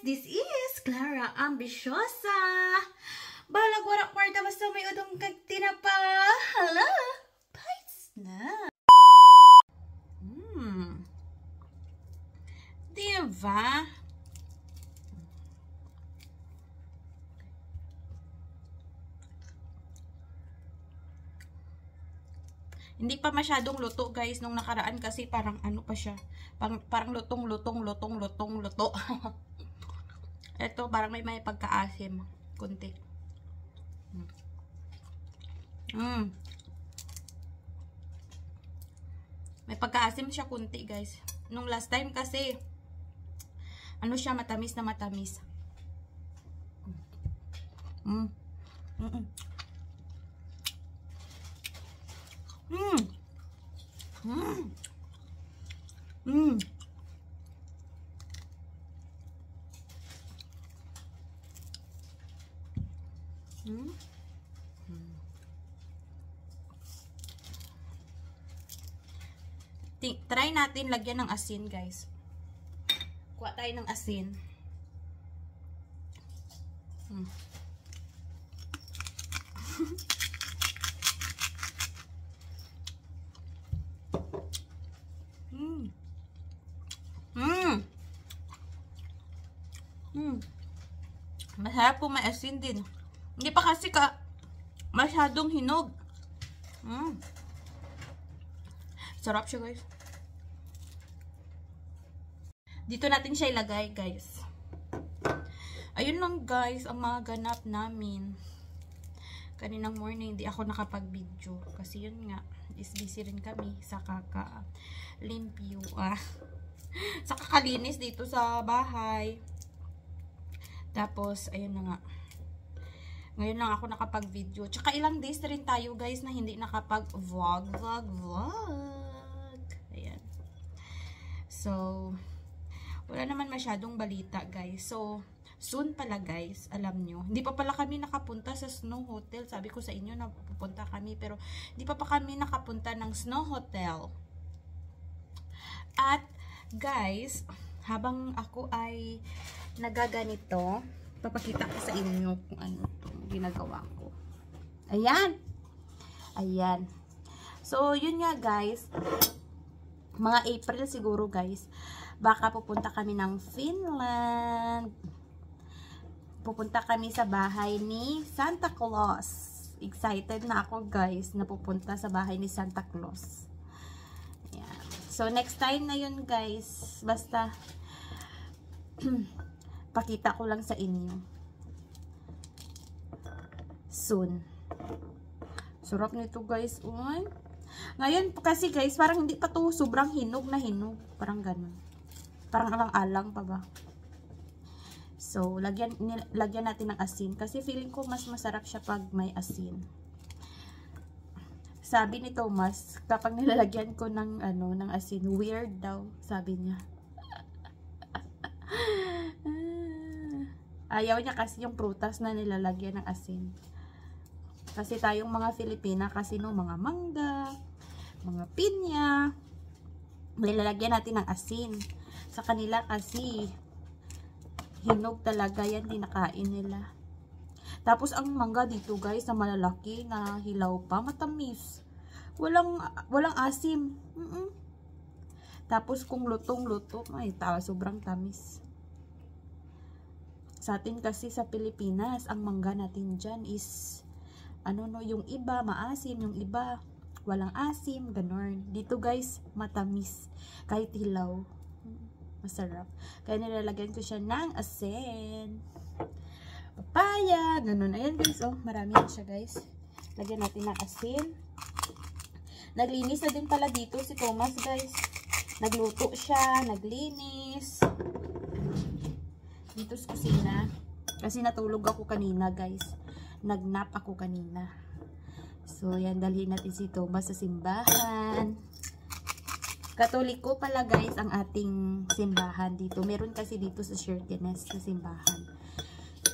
this is Clara Ambisyosa. Balag wala kwarta basta may udong kag tinapa. Hala, bites na. Diba? Hindi pa masyadong luto guys nung nakaraan kasi parang ano pa siya. Parang luto. Ito parang may pagkaasim. Kunti. May pagkaasim siya kunti guys. Nung last time kasi ano siya, matamis na matamis. Try natin lagyan ng asin guys. Kuha tayo ng asin. Masarap po, may asin din. Hindi pa kasi masyadong hinog. Sarap siya guys. Dito natin siya ilagay guys. Ayun lang guys ang mga ganap namin. Kaninang morning hindi ako nakapag-video. Kasi yun nga, busy rin kami sa kaka-limpyo. Sa kakalinis dito sa bahay. Tapos, ayun na nga. Ngayon lang ako nakapag-video. Tsaka ilang days na rin tayo guys na hindi nakapag-vlog. Ayan. So, wala naman masyadong balita guys. So, soon pala guys, alam nyo. Hindi pa pala kami nakapunta sa Snow Hotel. Sabi ko sa inyo na pupunta kami. Pero, hindi pa kami nakapunta ng Snow Hotel. At, guys, habang ako ay nagaganito, papakita ko sa inyo kung ano itong ginagawa ko. Ayan. Ayan. So, yun nga guys. Mga April siguro guys. Baka pupunta kami ng Finland. Pupunta kami sa bahay ni Santa Claus. Excited na ako guys na pupunta sa bahay ni Santa Claus. Ayan. So, next time na yun guys. Basta pakita ko lang sa inyo. Soon. Sarap nito guys. Uy. Ngayon kasi guys, parang hindi pa to sobrang hinog na hinog. Parang ganun. Parang alang-alang pa ba? So, lagyan natin ng asin. Kasi feeling ko mas masarap siya pag may asin. Sabi ni Thomas, kapag nilalagyan ko ng ng asin, weird daw, sabi niya. Ayaw niya kasi yung prutas na nilalagyan ng asin. Kasi tayong mga Filipina, kasi no, mga mangga, mga pinya, nilalagyan natin ng asin. Sa kanila kasi, hinog talaga yan, dinakain nila. Tapos ang mangga dito guys, na malalaki, na hilaw pa, matamis. Walang asim. Tapos kung lutong-luto, ay sobrang tamis. Sa atin kasi sa Pilipinas, ang mangga natin dyan is, yung iba maasim, yung iba walang asim, ganon. Dito guys, matamis. Kahit hilaw. Masarap. Kaya nilalagyan ko siya ng asin. Papaya, ganon. Ayan guys, marami na siya guys. Lagyan natin ng asin. Naglinis na din pala dito si Thomas guys. Nagluto siya, naglinis. Dito sa kusina. Kasi natulog ako kanina guys. Nagnap ako kanina. So yan, dalhin natin si Thomas sa simbahan. Katoliko pala guys ang ating simbahan dito. Meron kasi dito sa Shirtines sa simbahan.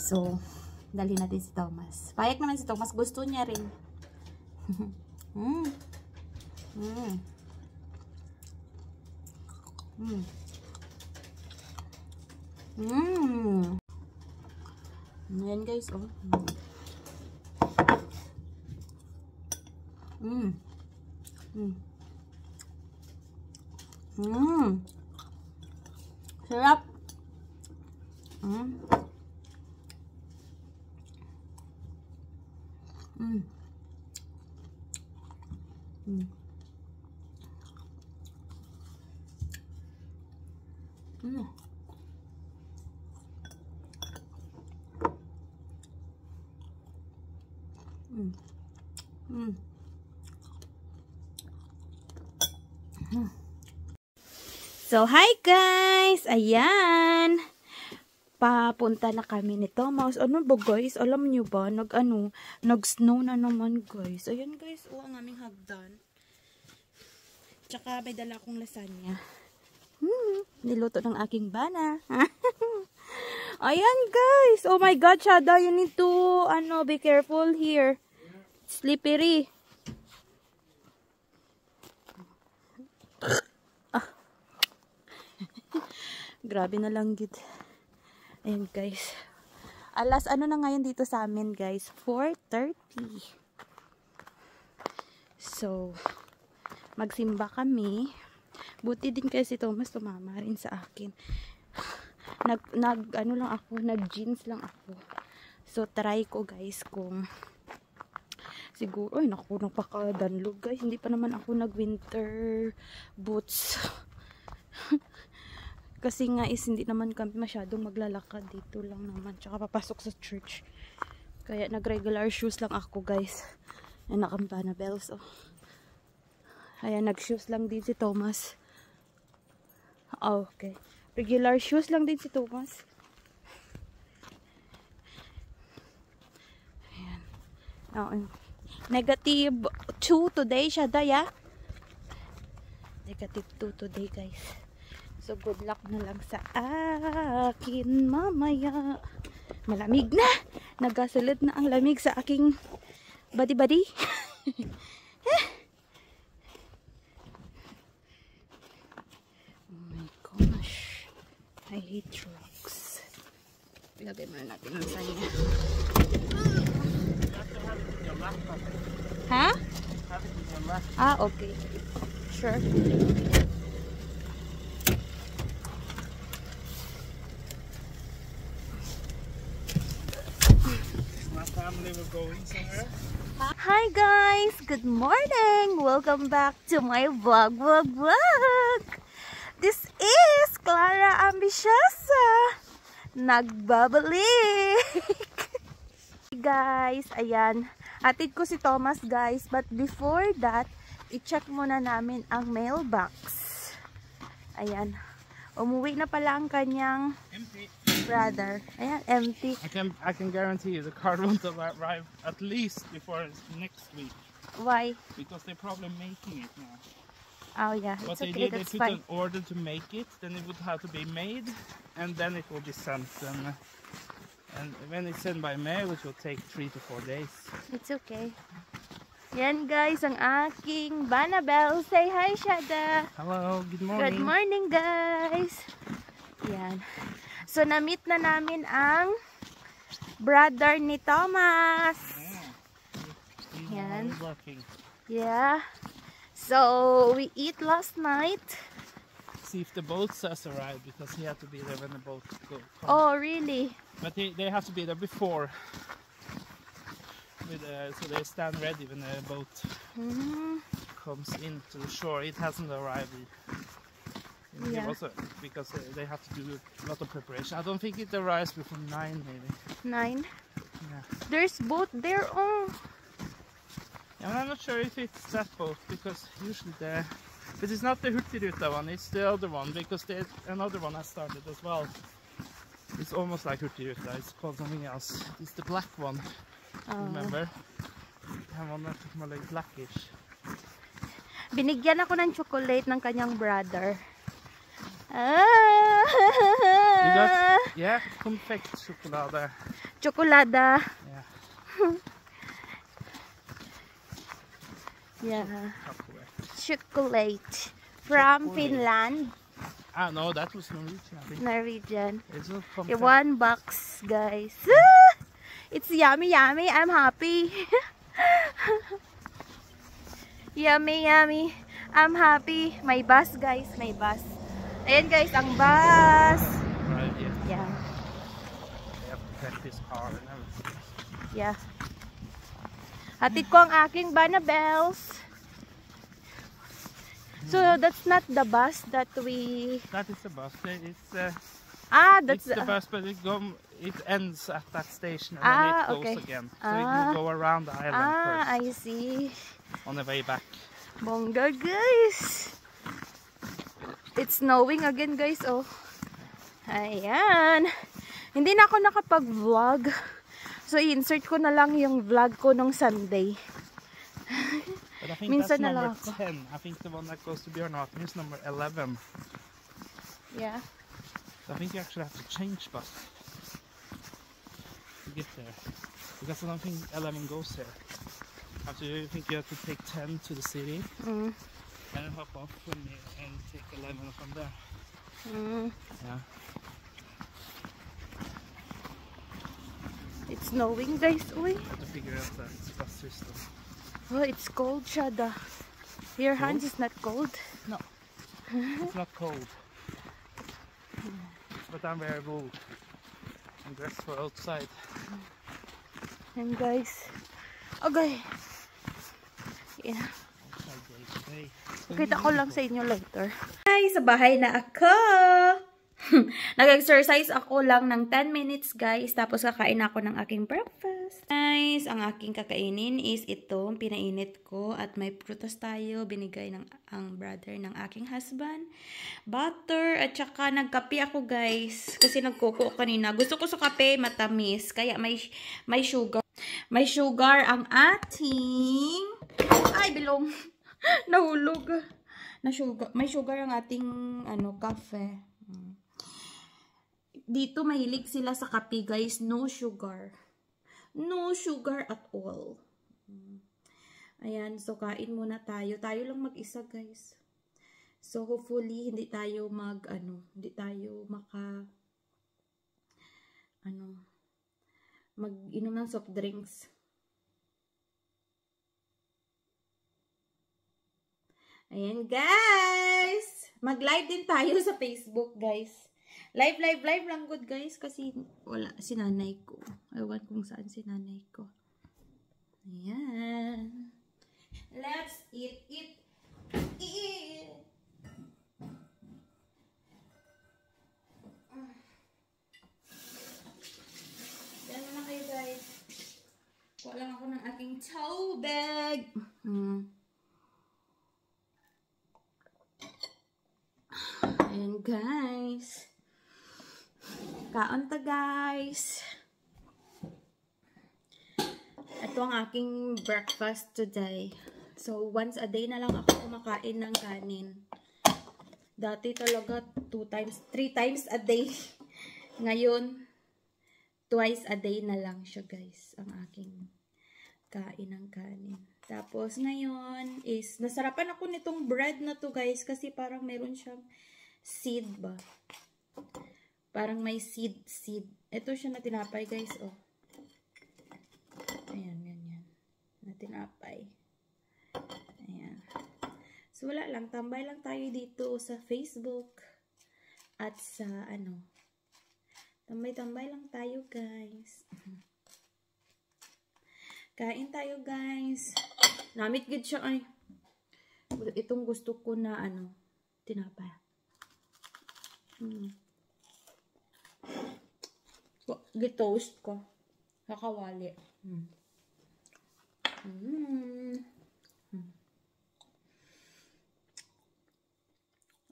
So, dalhin natin si Thomas. Payak naman si Thomas. Gusto niya rin. Ayan guys, oh. Sarap. So, hi guys! Ayan! Papunta na kami ni Thomas. Ano ba guys? Alam nyo ba? Nag-snow na naman guys. Ayan guys, oh, ang aming hagdan. Tsaka may dala akong lasagna. Niluto ng aking bana. Ayan guys! Oh my God, Shada, you need to, be careful here. Slippery. Grabe na lang gid. Ayan guys. Alas na ngayon dito sa amin guys? 4:30. So, magsimba kami. Buti din kasi si Thomas tumama rin sa akin. Nag-jeans lang ako. So, try ko guys kung siguro, ay naku, napaka-danlog guys. Hindi pa naman ako nag-winter boots. Kasi nga is hindi naman kami masyadong maglalakad dito lang naman. Tsaka papasok sa church. Kaya nag-regular shoes lang ako guys. Ayan, nakampana bells. Oh. Ayan, nag-shoes lang din si Thomas. Oh, okay. Regular shoes lang din si Thomas. Ayan. Oh, negative 2 today siya, Daya. Negative 2 today guys. So, good luck na lang sa akin mamaya. Malamig na. Nagasulod na ang lamig sa aking body-body. Oh my gosh. I hate trucks. Ilagay muna natin ang sanya. Ha? Ah, okay. Sure. We're going somewhere. Hi guys! Good morning! Welcome back to my vlog. This is Clara Ambiciosa. Nagbabalik! Guys, ayan. Atid ko si Thomas guys. But before that, i-check muna namin ang mailbox. Ayan. Umuwi na pala ang kanyang Empty. brother. Ayan, empty. I can guarantee you the car won't arrive at least before next week. Why? Because they're probably making it now. Oh yeah, What it's they okay, did, that's they put fine. an order to make it, then it would have to be made, and then it will be sent. And when it's sent by mail, it will take 3 to 4 days. It's okay. Yan guys, ang aking Banabel. Say hi, Shada. Hello, good morning. Good morning guys. Yan. So, na-meet na namin ang brother ni Thomas. Yeah. Yan. Working. Yeah. So, we eat last night. See if the boats has arrived, because he had to be there when the boat comes. Oh, really? But they have to be there before. So they stand ready when the boat comes into the shore. It hasn't arrived Yeah. also, because they have to do a lot of preparation. I don't think it arrives before 9 maybe. 9? Yeah. There's boat there. Oh. And I'm not sure if it's that boat, because usually but it's not the Hurtigruten one, it's the other one, because another one has started as well. It's almost like Hurtigruten, it's called something else. It's the black one. Remember? And one that's more like blackish. Binigyan ako ng chocolate ng kanyang brother. You got, yeah, confect chocolate. Chocolada. Yeah. Yeah. Chocolate from Finland. Ah, no, that was Norwegian, I think. Norwegian. It's not from Okay, 1 box, guys. It's yummy, yummy. I'm happy. Yummy, yummy. I'm happy. May bus, guys. May bus. Ayan, guys, ang bus. Right, yeah. Yeah. They have to check this car and everything. Yeah. Hatid ko ang aking Banabels. So, that's not the bus that we... That is the bus. It's that's the bus, but it ends at that station and then it goes okay. again. So it will go around the island first. I see. On the way back. Bongga, guys. It's snowing again, guys. Oh. Ayan. Hindi na ako nakapag-vlog. So, i-insert ko na lang yung vlog ko nung Sunday. But I think Minsan that's na lang number ako. 10. I think the one that goes to Björnhagen is number 11. Yeah. So I think you actually have to change bus to get there. Because I don't think 11 goes there. So you think you have to take 10 to the city and then hop off from here and take 11 from there. Yeah. It's snowing, guys. Uy. You have to figure out that bus system. Oh, it's cold, Shada. Your hands is not cold? No. It's not cold. But I'm very cold. I'm dressed for outside. And guys. Okay. Yeah. Outside day. Kita ko lang sa inyo later. Ay, sa bahay na ako. Nag-exercise ako lang ng 10 minutes, guys. Tapos kakain ako ng aking breakfast. Guys, ang aking kakainin is ito. Pinainit ko. At may prutas tayo. Binigay ng ang brother ng aking husband. Butter. At saka nagkape ako, guys. Kasi nagkoko kanina. Gusto ko sa kape matamis. Kaya may sugar. May sugar ang ating... Ay, bilong. Nahulog. May sugar ang ating kape. Dito mahilig sila sa kape, guys. No sugar. No sugar at all. Ayan, so kain muna tayo. Tayo lang mag-isa, guys. So hopefully hindi tayo hindi tayo mag-inom ng soft drinks. Ayan, guys. Mag-live din tayo sa Facebook, guys. Live lang good, guys. Kasi wala si nanay ko. Ewan kung saan si nanay ko. Ayan. Let's eat. Yan na kayo, guys. Kuha lang ako ng aking tubig. Ayan, guys. Kaon ta, guys. Ito ang aking breakfast today. So, once a day na lang ako kumakain ng kanin. Dati talaga 3 times a day. Ngayon, twice a day na lang siya, guys. Ang aking kain ng kanin. Tapos, ngayon is, nasarapan ako nitong bread na to, guys. Kasi parang meron siyang seed ba? Parang may seed. Ito siya na tinapay, guys, oh. Ayan, yan. Na tinapay. Ayan. So, wala lang. Tambay lang tayo dito sa Facebook. At sa, tambay-tambay lang tayo, guys. Kain tayo, guys. Namit good siya, ay. Itong gusto ko na, tinapay. Gitoast ko. Kakawali.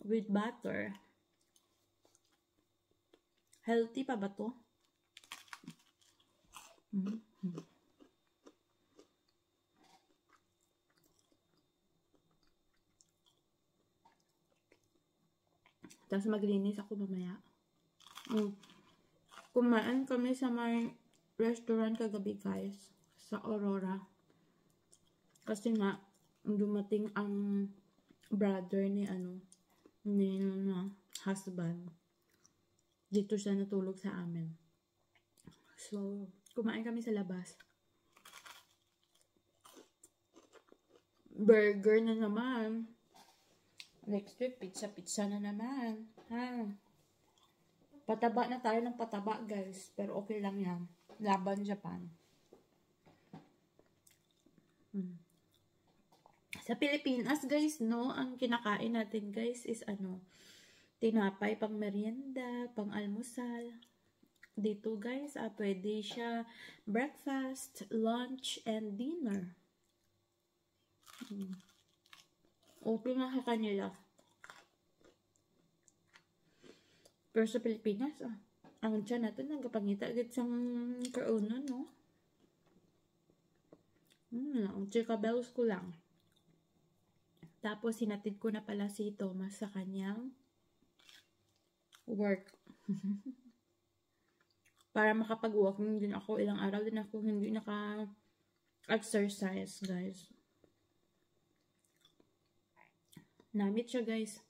With butter. Healthy pa ba to? Tapos maglinis ako mamaya. Kumain kami sa may restaurant kagabi, guys. Sa Aurora. Kasi nga, dumating ang brother ni husband. Dito siya natulog sa amin. So, kumain kami sa labas. Burger na naman. Next week, pizza na naman. Ha? Pataba na tayo ng pataba, guys. Pero okay lang yan. Laban Japan. Sa Pilipinas, guys, no, ang kinakain natin, guys, is tinapay pang merienda, pang almusal. Dito, guys, pwede siya breakfast, lunch, and dinner. Okay na sa kanila. Pero sa Pilipinas, ang tiyan natin nagpangita agad sang kauno, no? Ang chika bells ko lang. Tapos, sinatid ko na pala si Thomas sa kanyang work. Para makapag-walking din ako. Ilang araw din ako hindi naka-exercise, guys. Namit siya, guys.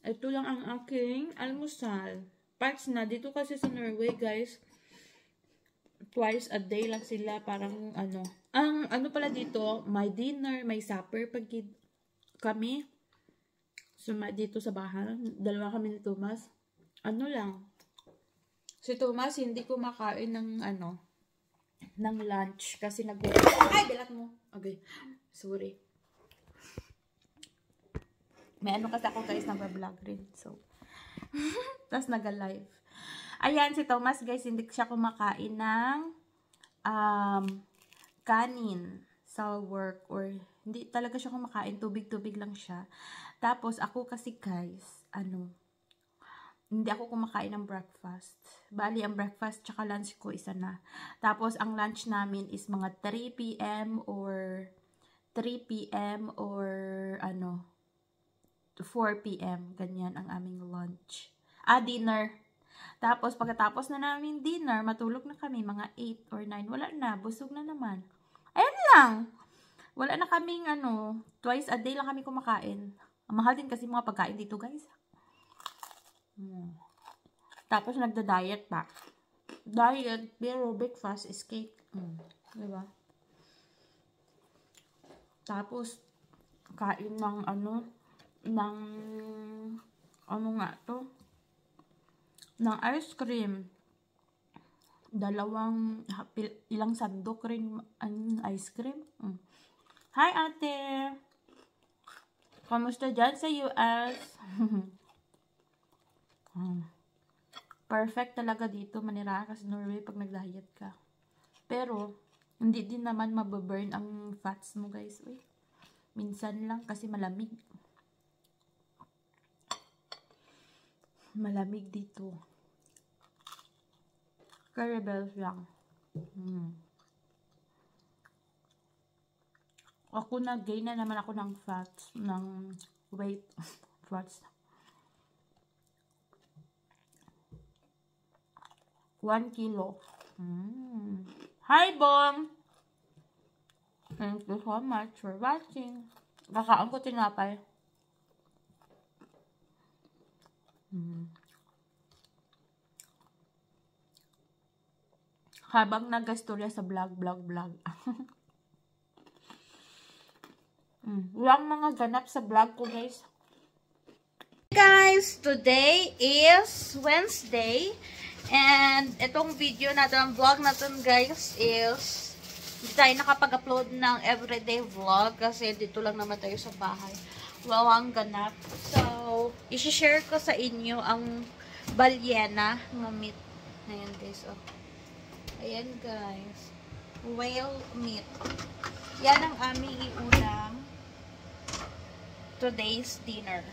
Ito lang ang aking almusal. Parts na. Dito kasi sa Norway, guys, twice a day lang sila. Parang Ang pala dito, may dinner, may supper pag kami. So, dito sa bahay, dalawa kami ni Thomas. Lang. Si Thomas, hindi kumakain ng ng lunch kasi ay, bilat mo. Okay. Sorry. May kasi ako, guys, nag-vlog rin. So, tapos nag-live. Ayan, si Thomas, guys, hindi siya kumakain ng kanin sa work, or hindi talaga siya kumakain, tubig-tubig lang siya. Tapos, ako kasi, guys, hindi ako kumakain ng breakfast. Bali, ang breakfast tsaka lunch ko isa na. Tapos, ang lunch namin is mga 3 p.m. or 4 p.m. Ganyan ang aming lunch. Dinner. Tapos, pagkatapos na namin dinner, matulog na kami, mga 8 or 9. Wala na, busog na naman. Ayan lang. Wala na kaming, twice a day lang kami kumakain. Mahal din kasi mga pagkain dito, guys. Tapos, nagda-diet pa. Diet, pero breakfast is cake. Diba? Tapos, kain ng ng ice cream. Ilang sandok rin ang ice cream. Hi, ate! Kamusta dyan sa US? Perfect talaga dito manirahan ka sa Norway pag nag-diet ka. Pero, hindi din naman mababurn ang fats mo, guys. Uy, minsan lang kasi malamig. Malamig dito. Carabels lang. Ako gain na naman ako ng fats, ng weight. Fats. 1 kilo. Hi, Bong! Thank you so much for watching. Kakaon ko tinapay. Habang nag-istorya sa vlog. Walang mga ganap sa vlog ko, guys. Guys, today is Wednesday. And itong video natin, ang vlog natin, guys, is hindi tayo nakapag-upload ng everyday vlog kasi dito lang naman tayo sa bahay. Walang ganap. So, i-share ko sa inyo ang balyena ng meat. Ayan, guys. Oh. Ayan, guys. Whale meat. Yan ang aming iulam. Today's dinner.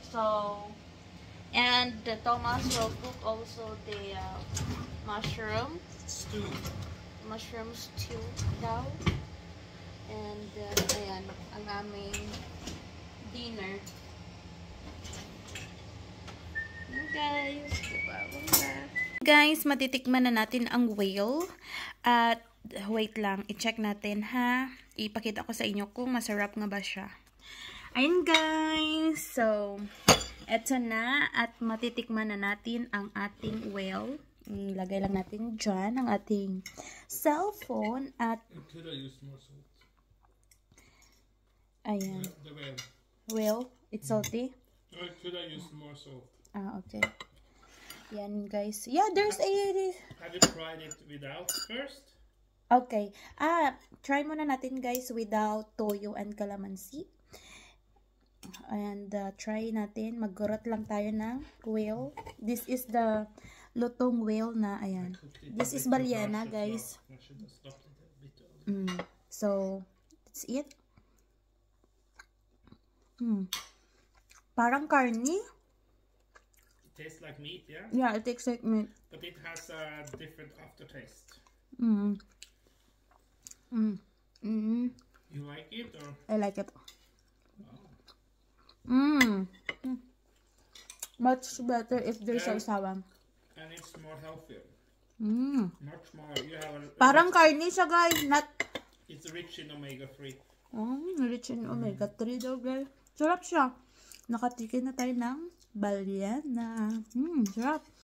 So, and Thomas will cook also the mushroom stew daw. And ayan, ang aming dinner. Guys, guys, matitikman na natin ang whale. At wait lang, i-check natin, ha. ipakita ko sa inyo kung masarap nga ba siya. Ayun guys, so eto na at matitikman na natin ang ating whale. Ilagay lang natin dyan ang ating cellphone at Could I use more salt? ayan. The whale. Whale, it's salty. Could I use more salt? Okay. Yan guys. Yeah, there's a... Have you tried it without first? Okay. Try muna natin guys without toyo and calamansi. And try natin. Maggurot lang tayo ng whale. This is the lutong whale na, ayan. This is Baleana guys. So, that's it. Parang karni. It tastes like meat, yeah? Yeah, it tastes like meat. But it has a different aftertaste. You like it or? I like it. Much better if there's sausawan. And it's more healthier. Much more. You have Parang karni siya guys. Not... It's rich in omega-3. Rich in omega-3 daw guys. Sarap siya. Nakatikin na tayo ng Baleana. Sarap.